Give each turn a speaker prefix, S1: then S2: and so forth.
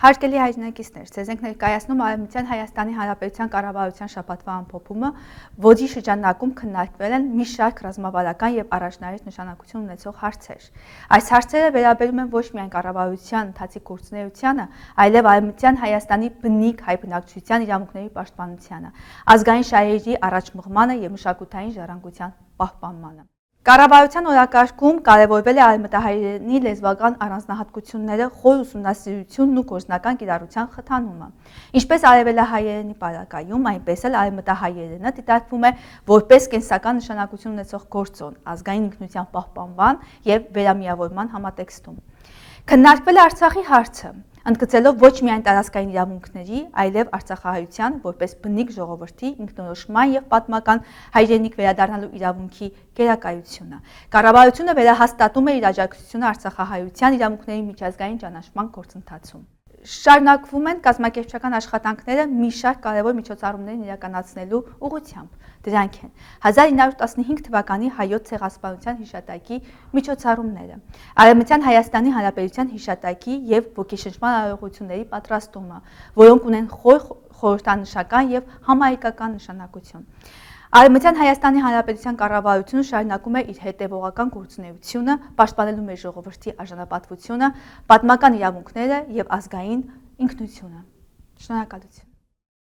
S1: Հարգելի հայրենակիցներ, ձեզ ենք ներկայացնում Արևմտյան Հայաստանի Հանրապետության կառավարության շաբաթվա ամփոփումը, որի շրջանակում քննարկվել են մի շարք ռազմավարական եւ առաջնահերթ նշանակություն ունեցող հարցեր։ Այս հարցերը վերաբերում են ոչ միայն կառավարության ընթացիկ գործունեությանը, այլև Արևմտյան Հայաստանի բնիկ հայ բնակչության իրավունքների պաշտպանությանը, ազգային շահերի առաջմղմանը եւ մշակութային ժառանգության պահպանմանը։ Կառավարության օրակարգում կարևորվել է արևմտահայերենի լեզվական առանձնահատկությունները, խոր ուսումնասիրությունն ու գործնական կիրառության խթանումը։ Ինչպես արևելահայերենի պարագայում, այնպես էլ արևմտահայերենը դիտարկվում է որպես կենսական նշանակություն ունեցող գործոն, ազգային ինքնության պահպանման եւ վերամիավորման համատեքստում։ Քննարկվել է Արցախի հարցը, ընդգծելով ոչ միայն տարածքային իրավունքների, այլև արցախահայության որպես բնիկ ժողովրդի ինքնորոշման եւ պատմական հայրենիք վերադառնալու իրավունքի գերակայությունը։ Կառավարությունը վերահաստատում է իր աջակցությունը արցախահայության իրավունքների միջազգային ճանաչման գործընթացում։ Շարունակվում են կազմակերպչական աշխատանքները մի շարք կարևոր միջոցառումներ իրականացնելու ուղղությամբ։ Դրանք են 1915 թվականի հայոց ցեղասպանության հիշատակի միջոցառումները, Արևմտյան Հայաստանի Հանրապետության հիշատակի եւ ոգեշնչման արարողությունների պատրաստումը, որոնք ունեն խորհրդանշական եւ համահայկական նշանակություն։ Արևմտյան Հայաստանի Հանրապետության կառավարությունը շարունակում է իր հետևողական գործունեությունը, պաշտպանելու մեր ժողովրդի արժանապատվությունը, պատմական իրավունքները եւ ազգային ինքնությունը։ Շնորհակալություն։